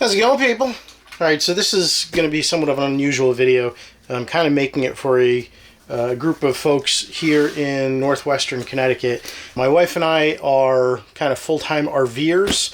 How's it going, people? Alright, so this is going to be somewhat of an unusual video. I'm kind of making it for a group of folks here in northwestern Connecticut. My wife and I are kind of full-time RVers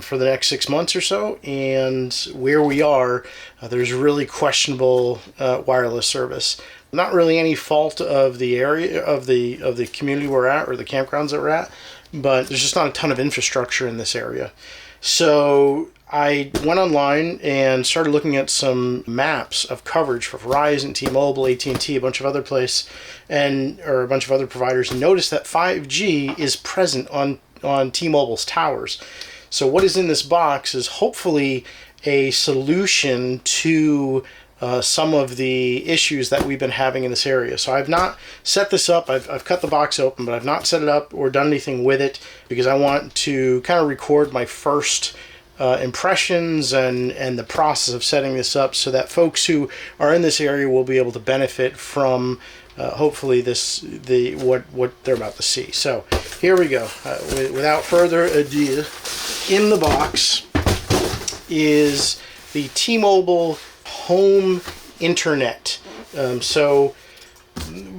for the next 6 months or so, and where we are, there's really questionable wireless service. Not really any fault of the area, of the community we're at, or the campgrounds that we're at, but there's just not a ton of infrastructure in this area. So I went online and started looking at some maps of coverage for Verizon, T-Mobile, AT&T, a bunch of other or a bunch of other providers, and noticed that 5G is present on T-Mobile's towers. So what is in this box is hopefully a solution to some of the issues that we've been having in this area. So I've not set this up. I've cut the box open, but I've not set it up or done anything with it because I want to kind of record my first impressions and the process of setting this up so that folks who are in this area will be able to benefit from hopefully what they're about to see. So here we go. Without further ado, in the box is the T-Mobile home internet. So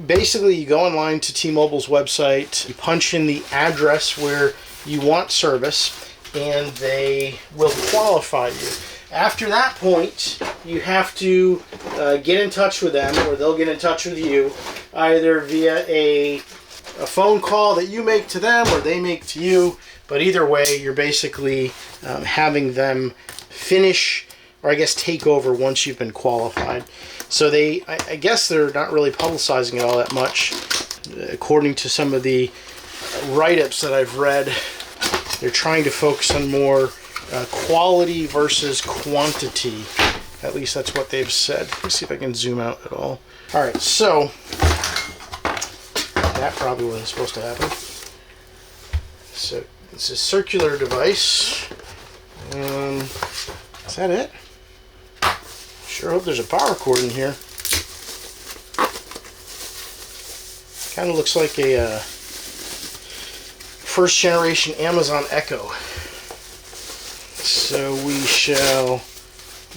basically you go online to T-Mobile's website, you punch in the address where you want service, and they will qualify you. After that point, you have to get in touch with them, or they'll get in touch with you, either via a phone call that you make to them or they make to you. But either way, you're basically having them finish, or I guess take over once you've been qualified. So I guess they're not really publicizing it all that much. According to some of the write-ups that I've read, they're trying to focus on more quality versus quantity. At least that's what they've said. Let me see if I can zoom out at all. Alright, so that probably wasn't supposed to happen. So it's a circular device. Is that it? Sure hope there's a power cord in here. Kind of looks like a first generation Amazon Echo. So we shall,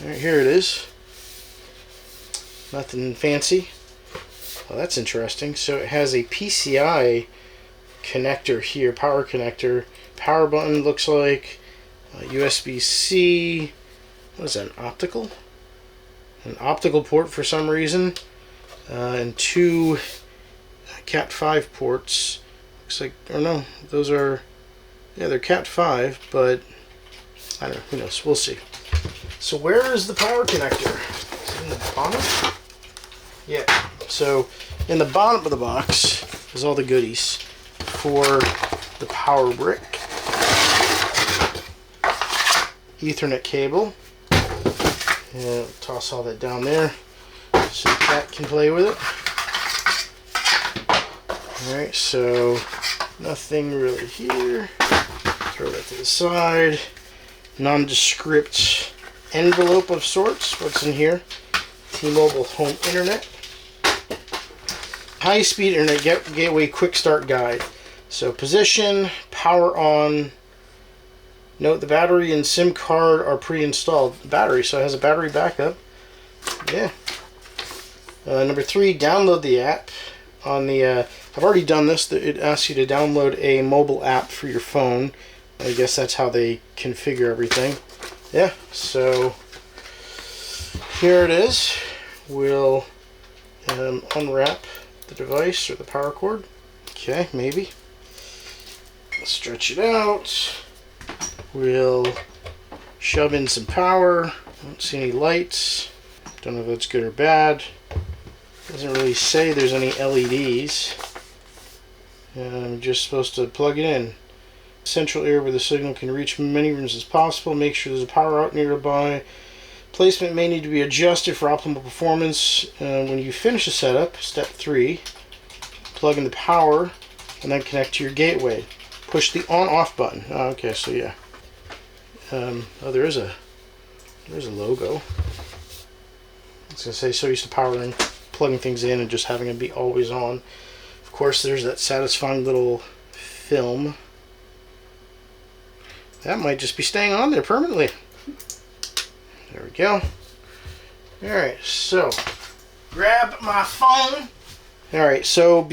here it is. Nothing fancy. Well, that's interesting. So it has a PCI connector here, power connector. Power button looks like USB-C. What is that, an optical? An optical port for some reason. And two Cat 5 ports. Looks like, or no, those are, yeah, they're Cat 5, but I don't know, who knows, we'll see. So where is the power connector? Is it in the bottom? Yeah, so in the bottom of the box is all the goodies for the power brick, Ethernet cable, and toss all that down there so the cat can play with it. Alright, so nothing really here. Throw that to the side. Nondescript envelope of sorts. What's in here? T-Mobile home internet. High-speed internet gateway quick start guide. So position, power on. Note the battery and SIM card are pre-installed. Battery, so it has a battery backup. Yeah. Number 3, download the app. On the I've already done this. It asks you to download a mobile app for your phone. I guess that's how they configure everything. Yeah, so here it is. We'll unwrap the device or the power cord. Okay, maybe. Stretch it out. We'll shove in some power. Don't see any lights. Don't know if that's good or bad. Doesn't really say there's any LEDs. I'm just supposed to plug it in. Central area where the signal can reach many rooms as possible. Make sure there's a power out nearby. Placement may need to be adjusted for optimal performance. When you finish the setup, step 3, plug in the power and then connect to your gateway. Push the on-off button. Oh, okay, so yeah. Oh, there's a logo. I was gonna say, so used to powering, plugging things in and just having them be always on. Of course, there's that satisfying little film. That might just be staying on there permanently. There we go. Alright, so grab my phone. Alright, so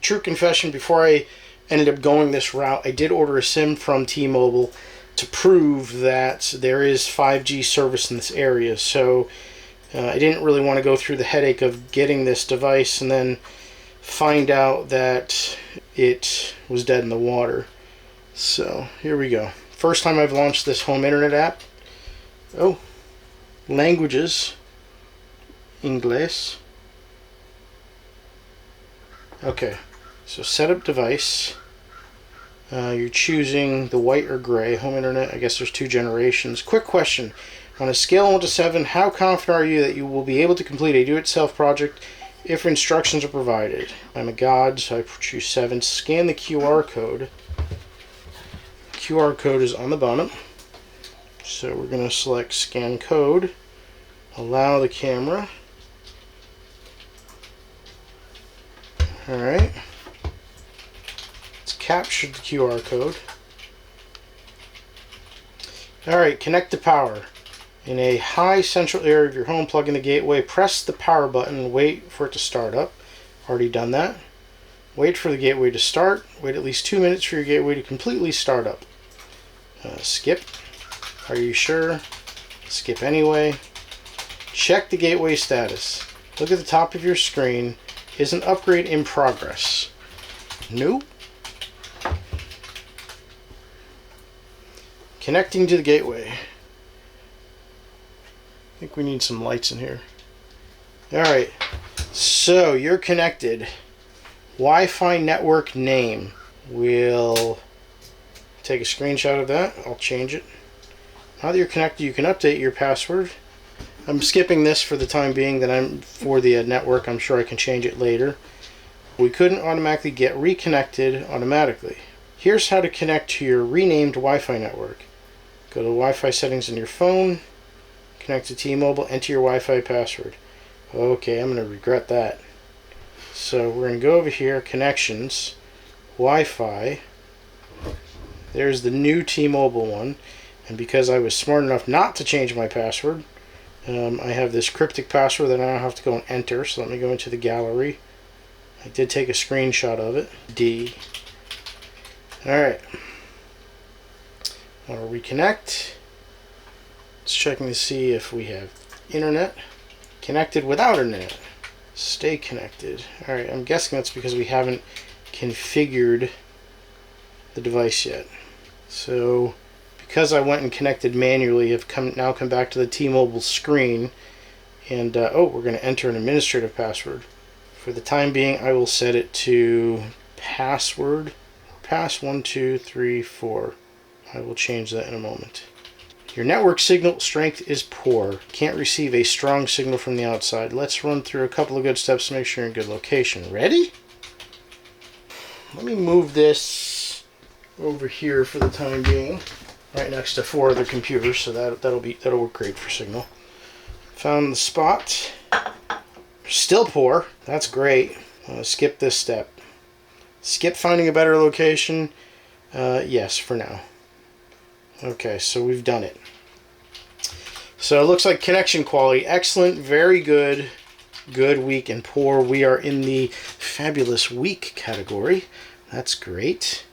true confession, before I ended up going this route, I did order a SIM from T-Mobile to prove that there is 5G service in this area. So I didn't really want to go through the headache of getting this device and then find out that it was dead in the water. So here we go. First time I've launched this home internet app. Oh, languages. English. Okay, so setup device. You're choosing the white or gray home internet. I guess there's 2 generations. Quick question. On a scale of 1 to 7, how confident are you that you will be able to complete a do-it-self project if instructions are provided? I'm a god, so I choose 7. Scan the QR code. QR code is on the bottom. So we're going to select scan code. Allow the camera. Alright. It's captured the QR code. Alright, connect to power. In a high central area of your home, plug in the gateway, press the power button and wait for it to start up. Already done that. Wait for the gateway to start. Wait at least 2 minutes for your gateway to completely start up. Skip. Are you sure? Skip anyway. Check the gateway status. Look at the top of your screen. Is an upgrade in progress? Nope. Connecting to the gateway. I think we need some lights in here. Alright, so you're connected. Wi-Fi network name. We'll take a screenshot of that. I'll change it. Now that you're connected, you can update your password. I'm skipping this for the time being that I'm for the network. I'm sure I can change it later. We couldn't automatically get reconnected automatically. Here's how to connect to your renamed Wi-Fi network. Go to Wi-Fi settings in your phone. Connect to T-Mobile. Enter your Wi-Fi password. Okay, I'm going to regret that. So we're going to go over here, connections, Wi-Fi. There's the new T-Mobile one. And because I was smart enough not to change my password, I have this cryptic password that I now have to go and enter. So let me go into the gallery. I did take a screenshot of it. D. Alright. Want to reconnect. It's checking to see if we have internet. Connected without internet. Stay connected. Alright, I'm guessing that's because we haven't configured the device yet. So because I went and connected manually, I've now come back to the T-Mobile screen, and we're going to enter an administrative password. For the time being, I will set it to password pass1234. I will change that in a moment. Your network signal strength is poor. Can't receive a strong signal from the outside. Let's run through a couple of good steps to make sure you're in good location. Ready? Let me move this over here for the time being. Right next to 4 other computers, so that'll work great for signal. Found the spot. Still poor. That's great. Skip this step. Skip finding a better location. Yes, for now. Okay, so we've done it. So it looks like connection quality excellent, very good, good, weak, and poor. We are in the fabulous weak category. That's great.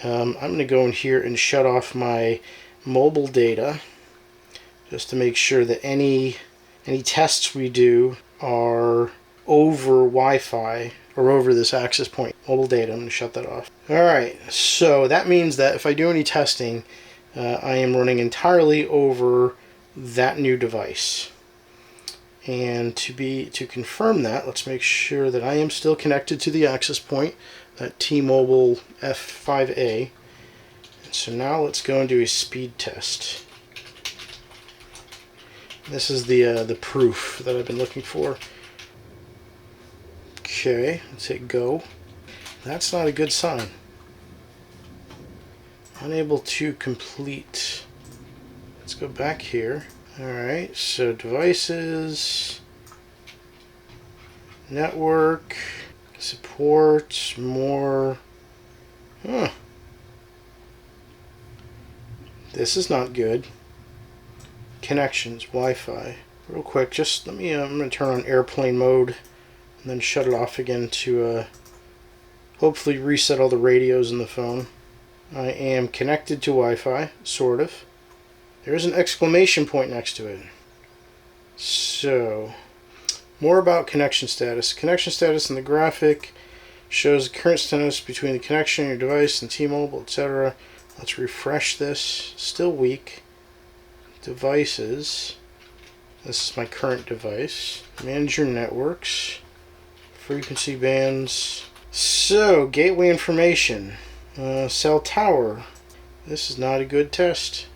I'm going to go in here and shut off my mobile data just to make sure that any tests we do are over Wi-Fi or over this access point. Mobile data, I'm going to shut that off. Alright, so that means that if I do any testing, I am running entirely over that new device. And to confirm that, let's make sure that I am still connected to the access point, that T-Mobile F5A. And so now let's go and do a speed test. This is the proof that I've been looking for. Okay, let's hit go. That's not a good sign. Unable to complete. Let's go back here. Alright, so devices, network, support, more. Huh. This is not good. connections, Wi-Fi. Real quick, just let me, I'm going to turn on airplane mode and then shut it off again to hopefully reset all the radios in the phone. I am connected to Wi-Fi, sort of. There's an exclamation point next to it. So, more about connection status. Connection status in the graphic shows the current status between the connection, your device, and T-Mobile, etc. Let's refresh this. Still weak. Devices. This is my current device. Manage your networks. Frequency bands. So, gateway information. Cell tower. This is not a good test.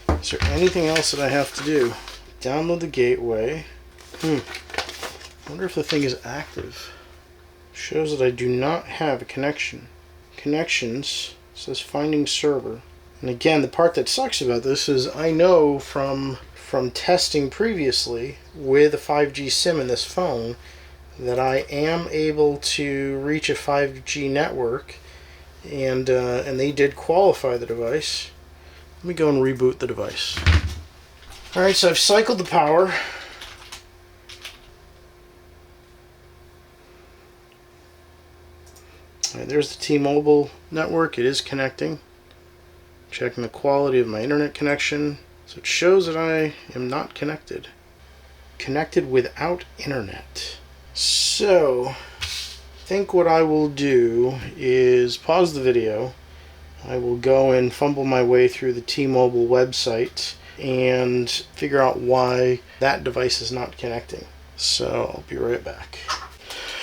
Is there anything else that I have to do? Download the gateway. Wonder if the thing is active. Shows that I do not have a connection. Connections. Says finding server. And again, the part that sucks about this is I know from testing previously with a 5G SIM in this phone that I am able to reach a 5G network, and they did qualify the device. Let me go and reboot the device. Alright, so I've cycled the power. Alright, there's the T-Mobile network. It is connecting. Checking the quality of my internet connection. So it shows that I am not connected. Connected without internet. So, I think what I will do is pause the video. I will go and fumble my way through the T-Mobile website and figure out why that device is not connecting. So, I'll be right back.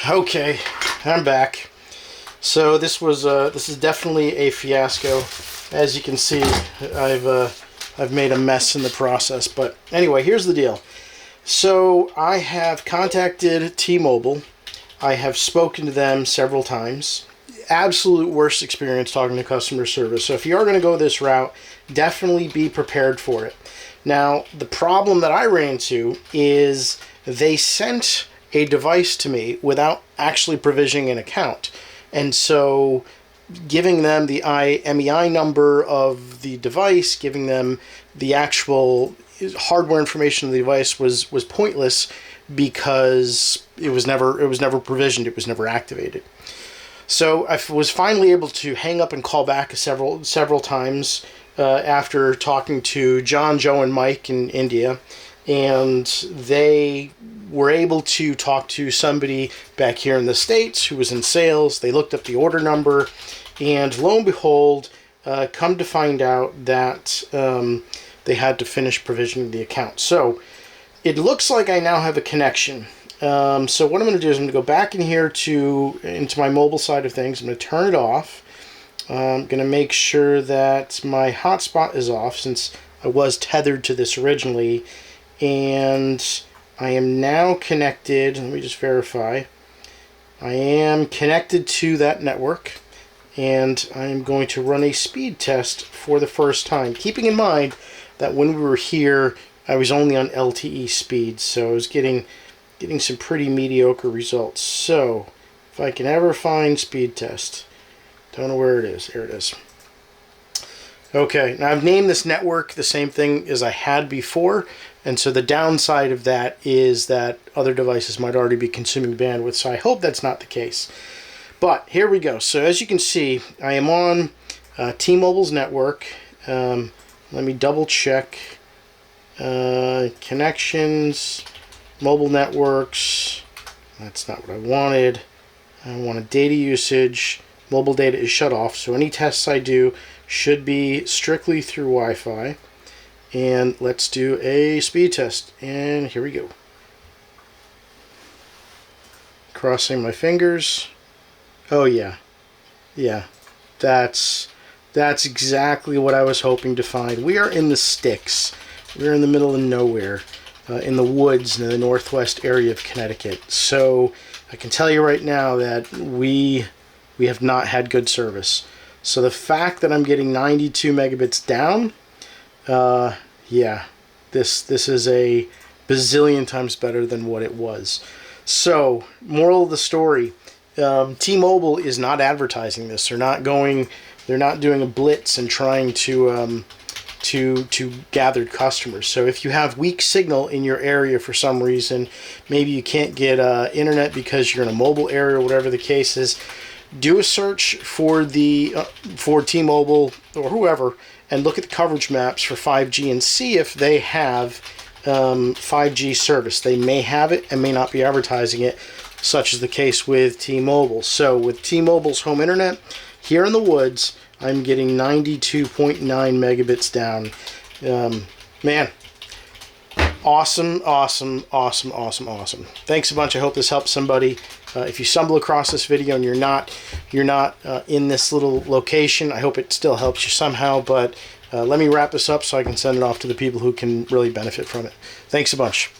Okay, I'm back. So this is definitely a fiasco. As you can see, I've made a mess in the process. But anyway, here's the deal. So I have contacted T-Mobile. I have spoken to them several times. Absolute worst experience talking to customer service. So if you are going to go this route, definitely be prepared for it. Now, the problem that I ran into is they sent a device to me without actually provisioning an account. And so giving them the MEI number of the device, giving them the actual hardware information of the device was pointless because it was never provisioned, it was never activated. So I was finally able to hang up and call back several times after talking to John, Joe, and Mike in India, and they were able to talk to somebody back here in the States who was in sales. They looked up the order number, and lo and behold, come to find out that they had to finish provisioning the account. So it looks like I now have a connection. So what I'm going to do is I'm going to go back in here into my mobile side of things. I'm going to turn it off. I'm going to make sure that my hotspot is off since I was tethered to this originally. And I am now connected. Let me just verify. I am connected to that network. And I'm going to run a speed test for the first time. Keeping in mind that when we were here, I was only on LTE speed. So I was getting some pretty mediocre results. So if I can ever find speed test. Don't know where it is. Here it is. Okay, now I've named this network the same thing as I had before, and so the downside of that is that other devices might already be consuming bandwidth, so I hope that's not the case. But here we go. So as you can see, I am on T-Mobile's network. Let me double check. Connections, mobile networks. That's not what I wanted. I wanted data usage. Mobile data is shut off, so any tests I do should be strictly through Wi-Fi. And let's do a speed test. And here we go. Crossing my fingers. Oh yeah. Yeah. That's exactly what I was hoping to find. We are in the sticks. We're in the middle of nowhere. In the woods in the northwest area of Connecticut. So I can tell you right now that we have not had good service. So the fact that I'm getting 92 megabits down, yeah, this is a bazillion times better than what it was. So, moral of the story, T-Mobile is not advertising this. They're not doing a blitz and trying to to gathered customers. So if you have weak signal in your area for some reason, maybe you can't get internet because you're in a mobile area or whatever the case is, do a search for T-Mobile or whoever and look at the coverage maps for 5G and see if they have 5G service. They may have it and may not be advertising it, such is the case with T-Mobile. So with T-Mobile's home internet here in the woods, I'm getting 92.9 megabits down. Man, awesome, awesome, awesome, awesome, awesome. Thanks a bunch. I hope this helps somebody. If you stumble across this video and you're not in this little location, I hope it still helps you somehow. But let me wrap this up so I can send it off to the people who can really benefit from it. Thanks a bunch.